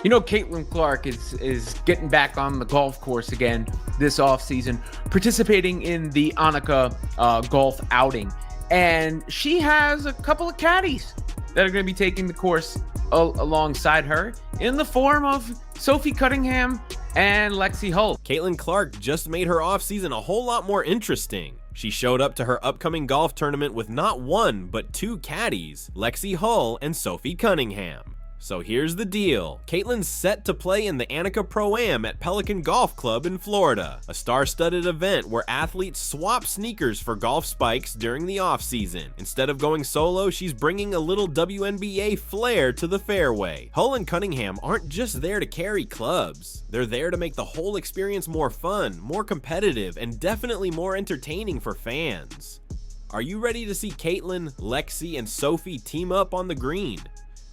You know, Caitlin Clark is getting back on the golf course again this offseason, participating in the Wnba golf outing. And she has a couple of caddies that are going to be taking the course alongside her in the form of Sophie Cunningham and Lexie Hull. Caitlin Clark just made her offseason a whole lot more interesting. She showed up to her upcoming golf tournament with not one, but two caddies, Lexie Hull and Sophie Cunningham. So here's the deal. Caitlin's set to play in the Wnba Pro-Am at Pelican Golf Club in Florida, a star-studded event where athletes swap sneakers for golf spikes during the off-season. Instead of going solo, she's bringing a little Wnba flair to the fairway. Hull and Cunningham aren't just there to carry clubs. They're there to make the whole experience more fun, more competitive, and definitely more entertaining for fans. Are you ready to see Caitlin, Lexie, and Sophie team up on the green?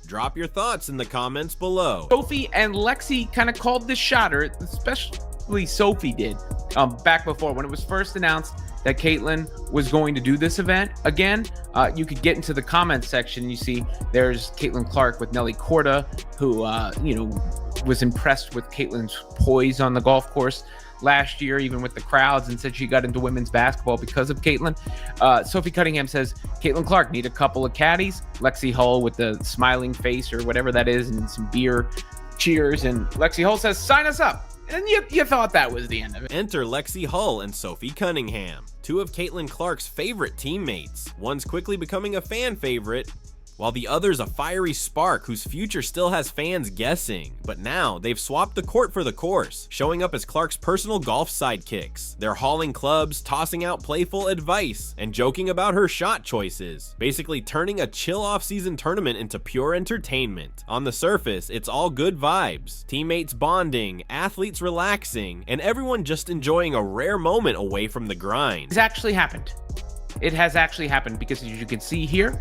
Drop your thoughts in the comments below. Sophie and Lexie kind of called this shot, or especially Sophie did, back before when it was first announced that Caitlin was going to do this event again. You could get into the comments section. You see there's Caitlin Clark with Nelly Korda, who was impressed with Caitlin's poise on the golf course last year, even with the crowds, and said she got into women's basketball because of Caitlin. Sophie Cunningham says Caitlin Clark need a couple of caddies. Lexie Hull with the smiling face or whatever that is, and some beer cheers. And Lexie Hull says, sign us up. And you thought that was the end of it. Enter Lexie Hull and Sophie Cunningham, two of Caitlin Clark's favorite teammates. One's quickly becoming a fan favorite, while the other's a fiery spark whose future still has fans guessing. But now, they've swapped the court for the course, showing up as Clark's personal golf sidekicks. They're hauling clubs, tossing out playful advice, and joking about her shot choices, basically turning a chill off-season tournament into pure entertainment. On the surface, it's all good vibes, teammates bonding, athletes relaxing, and everyone just enjoying a rare moment away from the grind. It's actually happened. It has actually happened because, as you can see here,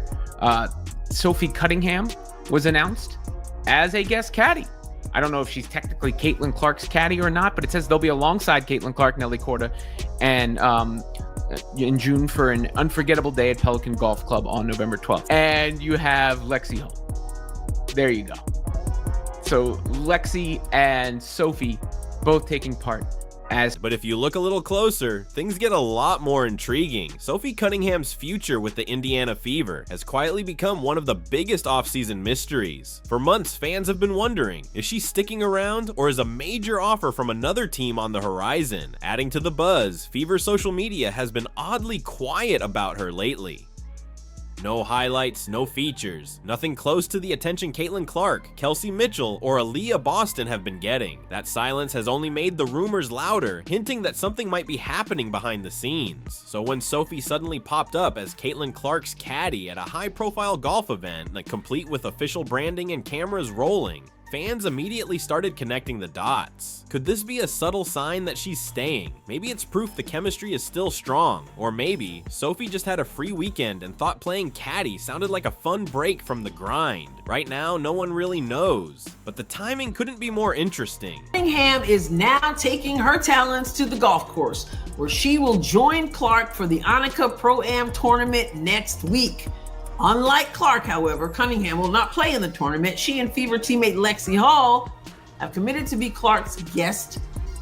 Sophie Cunningham was announced as a guest caddy. I don't know if she's technically Caitlin Clark's caddy or not, but it says they'll be alongside Caitlin Clark, Nelly Korda, and in June for an unforgettable day at Pelican Golf Club on November 12th. And you have Lexie Hull. There you go. So Lexie and Sophie both taking part. But if you look a little closer, things get a lot more intriguing. Sophie Cunningham's future with the Indiana Fever has quietly become one of the biggest offseason mysteries. For months, fans have been wondering, is she sticking around, or is a major offer from another team on the horizon? Adding to the buzz, Fever social media has been oddly quiet about her lately. No highlights, no features, nothing close to the attention Caitlin Clark, Kelsey Mitchell, or Aaliyah Boston have been getting. That silence has only made the rumors louder, hinting that something might be happening behind the scenes. So when Sophie suddenly popped up as Caitlin Clark's caddy at a high-profile golf event, complete with official branding and cameras rolling, fans immediately started connecting the dots. Could this be a subtle sign that she's staying? Maybe it's proof the chemistry is still strong. Or maybe Sophie just had a free weekend and thought playing caddy sounded like a fun break from the grind. Right now, no one really knows, but the timing couldn't be more interesting. Cunningham is now taking her talents to the golf course, where she will join Clark for the Wnba Pro-Am tournament next week. Unlike Clark, however, Cunningham will not play in the tournament. She and Fever teammate Lexie Hull have committed to be Clark's guest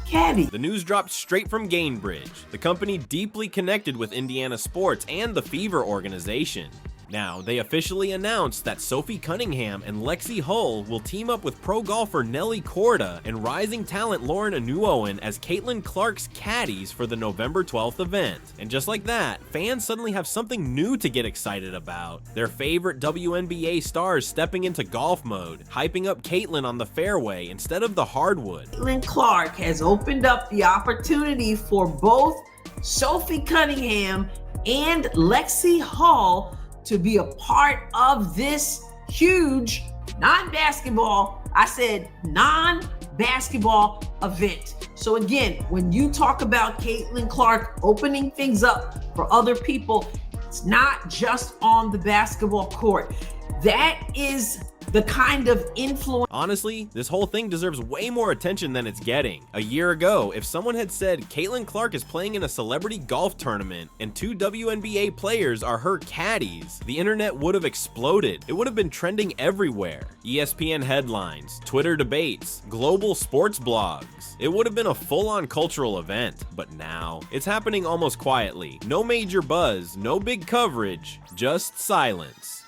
caddy. The news dropped straight from Gainbridge, the company deeply connected with Indiana sports and the Fever organization. Now, they officially announced that Sophie Cunningham and Lexie Hull will team up with pro golfer Nelly Korda and rising talent Lauren Anuoen as Caitlin Clark's caddies for the November 12th event. And just like that, fans suddenly have something new to get excited about. Their favorite WNBA stars stepping into golf mode, hyping up Caitlin on the fairway instead of the hardwood. Caitlin Clark has opened up the opportunity for both Sophie Cunningham and Lexie Hull to be a part of this huge non-basketball, I said non-basketball event. So again, when you talk about Caitlin Clark opening things up for other people, it's not just on the basketball court. That is the kind of influence. Honestly, this whole thing deserves way more attention than it's getting. A year ago, if someone had said Caitlin Clark is playing in a celebrity golf tournament and 2 WNBA players are her caddies, the internet would have exploded. It would have been trending everywhere. ESPN headlines, Twitter debates, global sports blogs. It would have been a full-on cultural event. But now, it's happening almost quietly. No major buzz, no big coverage, just silence.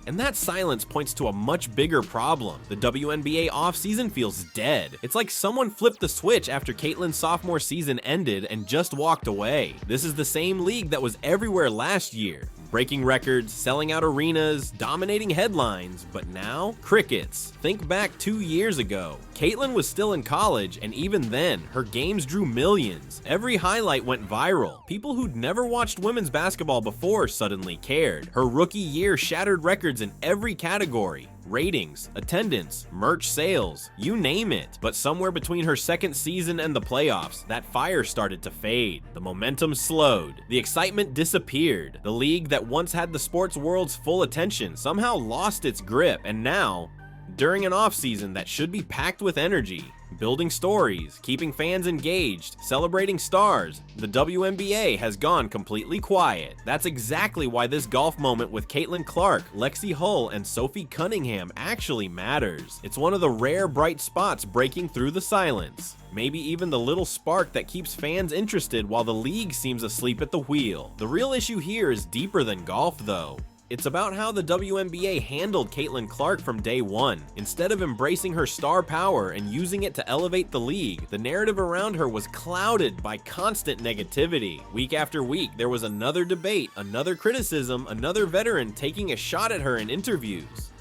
And that silence points to a much bigger problem. The WNBA offseason feels dead. It's like someone flipped the switch after Caitlin's sophomore season ended and just walked away. This is the same league that was everywhere last year. Breaking records, selling out arenas, dominating headlines, but now, crickets. Think back 2 years ago. Caitlin was still in college, and even then, her games drew millions. Every highlight went viral. People who'd never watched women's basketball before suddenly cared. Her rookie year shattered records in every category. Ratings, attendance, merch sales, you name it. But somewhere between her second season and the playoffs, that fire started to fade. The momentum slowed. The excitement disappeared. The league that once had the sports world's full attention somehow lost its grip, and now, during an offseason that should be packed with energy, building stories, keeping fans engaged, celebrating stars, the WNBA has gone completely quiet. That's exactly why this golf moment with Caitlin Clark, Lexie Hull, and Sophie Cunningham actually matters. It's one of the rare bright spots breaking through the silence. Maybe even the little spark that keeps fans interested while the league seems asleep at the wheel. The real issue here is deeper than golf, though. It's about how the WNBA handled Caitlin Clark from day one. Instead of embracing her star power and using it to elevate the league, the narrative around her was clouded by constant negativity. Week after week, there was another debate, another criticism, another veteran taking a shot at her in interviews.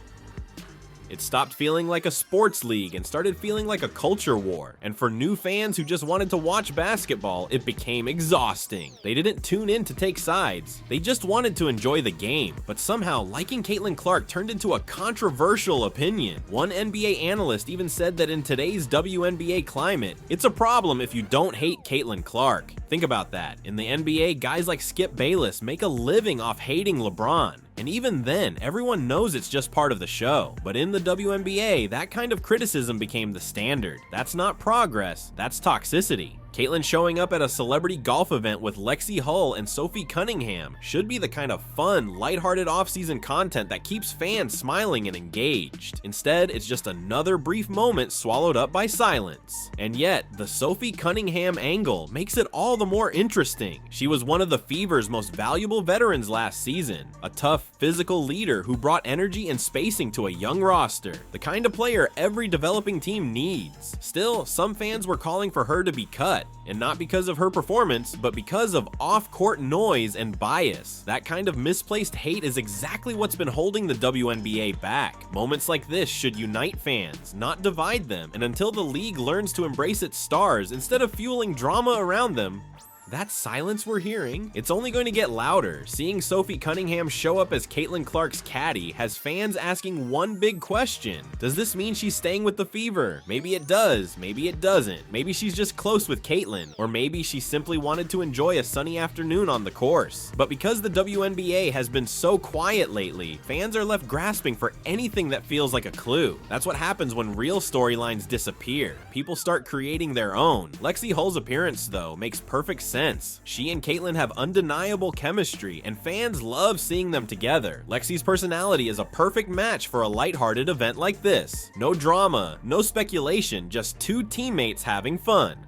It stopped feeling like a sports league and started feeling like a culture war. And for new fans who just wanted to watch basketball, it became exhausting. They didn't tune in to take sides. They just wanted to enjoy the game. But somehow, liking Caitlin Clark turned into a controversial opinion. One NBA analyst even said that in today's WNBA climate, it's a problem if you don't hate Caitlin Clark. Think about that. In the NBA, guys like Skip Bayless make a living off hating LeBron. And even then, everyone knows it's just part of the show. But in the WNBA, that kind of criticism became the standard. That's not progress, that's toxicity. Caitlin showing up at a celebrity golf event with Lexie Hull and Sophie Cunningham should be the kind of fun, lighthearted offseason content that keeps fans smiling and engaged. Instead, it's just another brief moment swallowed up by silence. And yet, the Sophie Cunningham angle makes it all the more interesting. She was one of the Fever's most valuable veterans last season, a tough, physical leader who brought energy and spacing to a young roster, the kind of player every developing team needs. Still, some fans were calling for her to be cut. And not because of her performance, but because of off-court noise and bias. That kind of misplaced hate is exactly what's been holding the WNBA back. Moments like this should unite fans, not divide them, and until the league learns to embrace its stars instead of fueling drama around them, that silence we're hearing, it's only going to get louder. Seeing Sophie Cunningham show up as Caitlin Clark's caddy has fans asking one big question. Does this mean she's staying with the Fever? Maybe it does, maybe it doesn't. Maybe she's just close with Caitlin, or maybe she simply wanted to enjoy a sunny afternoon on the course. But because the WNBA has been so quiet lately, fans are left grasping for anything that feels like a clue. That's what happens when real storylines disappear. People start creating their own. Lexie Hull's appearance, though, makes perfect sense. She and Caitlin have undeniable chemistry, and fans love seeing them together. Lexie's personality is a perfect match for a lighthearted event like this. No drama, no speculation, just two teammates having fun.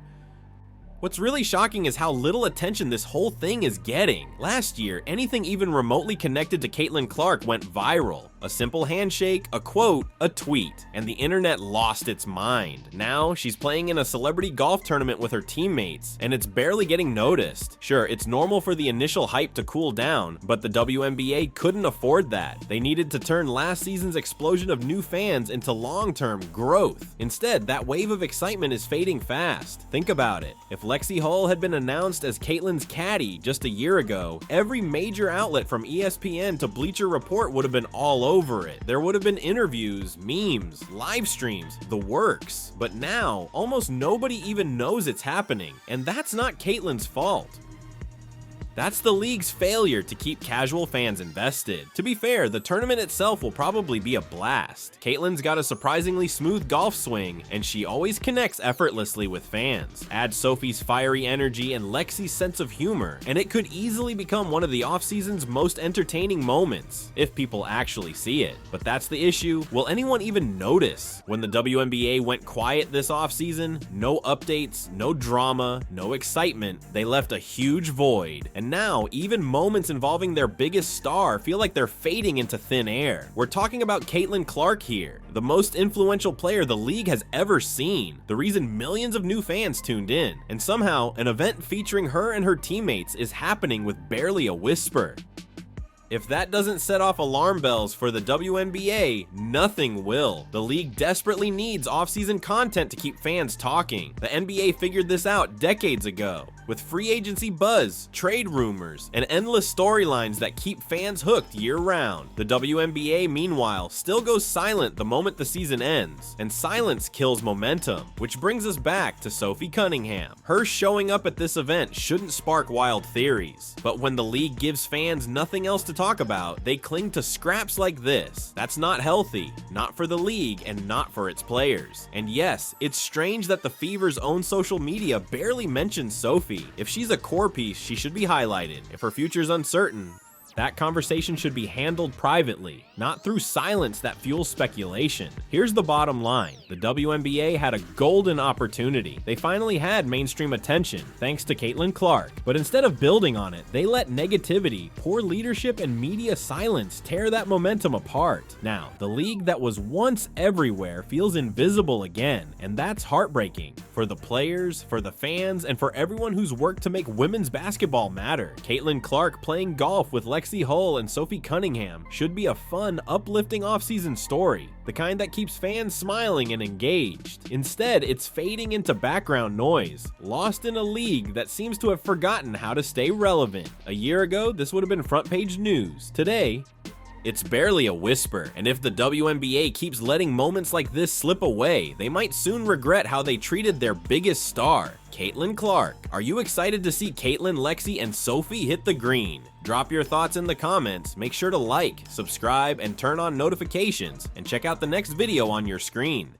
What's really shocking is how little attention this whole thing is getting. Last year, anything even remotely connected to Caitlin Clark went viral. A simple handshake, a quote, a tweet, and the internet lost its mind. Now, she's playing in a celebrity golf tournament with her teammates, and it's barely getting noticed. Sure, it's normal for the initial hype to cool down, but the WNBA couldn't afford that. They needed to turn last season's explosion of new fans into long-term growth. Instead, that wave of excitement is fading fast. Think about it. If Lexie Hull had been announced as Caitlin's caddy just a year ago, every major outlet from ESPN to Bleacher Report would have been all over it. There would have been interviews, memes, live streams, the works. But now, almost nobody even knows it's happening, and that's not Caitlin's fault. That's the league's failure to keep casual fans invested. To be fair, the tournament itself will probably be a blast. Caitlyn's got a surprisingly smooth golf swing, and she always connects effortlessly with fans. Add Sophie's fiery energy and Lexie's sense of humor, and it could easily become one of the offseason's most entertaining moments, if people actually see it. But that's the issue. Will anyone even notice? When the WNBA went quiet this offseason, no updates, no drama, no excitement, they left a huge void. And now, even moments involving their biggest star feel like they're fading into thin air. We're talking about Caitlin Clark here, the most influential player the league has ever seen, the reason millions of new fans tuned in, and somehow an event featuring her and her teammates is happening with barely a whisper. If that doesn't set off alarm bells for the WNBA, nothing will. The league desperately needs offseason content to keep fans talking. The NBA figured this out decades ago, with free agency buzz, trade rumors, and endless storylines that keep fans hooked year-round. The WNBA, meanwhile, still goes silent the moment the season ends, and silence kills momentum, which brings us back to Sophie Cunningham. Her showing up at this event shouldn't spark wild theories, but when the league gives fans nothing else to talk about, they cling to scraps like this. That's not healthy, not for the league, and not for its players. And yes, it's strange that the Fever's own social media barely mentions Sophie. If she's a core piece, she should be highlighted. If her future's uncertain, that conversation should be handled privately, not through silence that fuels speculation. Here's the bottom line. The WNBA had a golden opportunity. They finally had mainstream attention, thanks to Caitlin Clark. But instead of building on it, they let negativity, poor leadership, and media silence tear that momentum apart. Now, the league that was once everywhere feels invisible again, and that's heartbreaking. For the players, for the fans, and for everyone who's worked to make women's basketball matter. Caitlin Clark playing golf with Lexie Hull and Sophie Cunningham should be a fun, uplifting offseason story, the kind that keeps fans smiling and engaged. Instead, it's fading into background noise, lost in a league that seems to have forgotten how to stay relevant. A year ago, this would have been front page news. Today, it's barely a whisper, and if the WNBA keeps letting moments like this slip away, they might soon regret how they treated their biggest star, Caitlin Clark. Are you excited to see Caitlin, Lexie, and Sophie hit the green? Drop your thoughts in the comments, make sure to like, subscribe, and turn on notifications, and check out the next video on your screen.